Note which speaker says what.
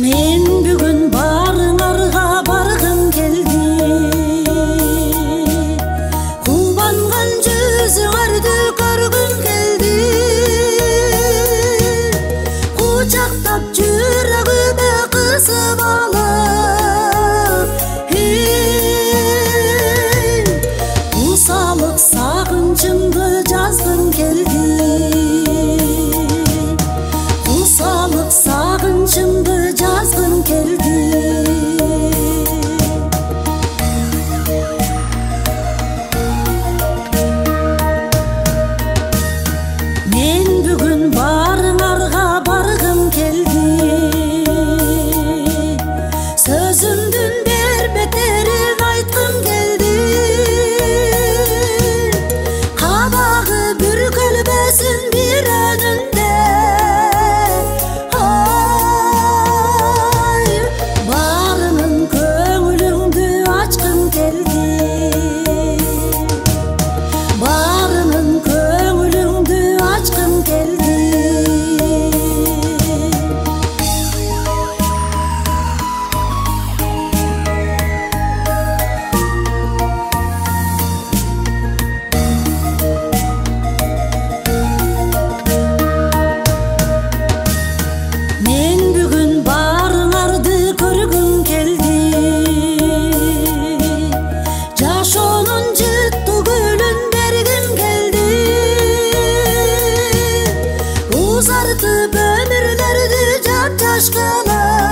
Speaker 1: Мен бүгін барыңарға барғым келді. Қубанған жүзіңерді көргім келді. Құшақтап жүрегіме қысып алып, құсалық сағынышымды жазғым келді. Құсалық сағынышымды жазғым келді. Мен бүгін барыңарға барғым келді. Сөзімдің бер бетерін айтқым келді. Қабағы бүркілбесін бір önünde. Барының көңіліңді açқым келді. Барының көңіліңді açқым келді. Мен бүгін барыңарды көргім келді. Жашоонун жыттуу гүлүн бергим келди. Узартып өмүрлөрдү жап-жаш кылып.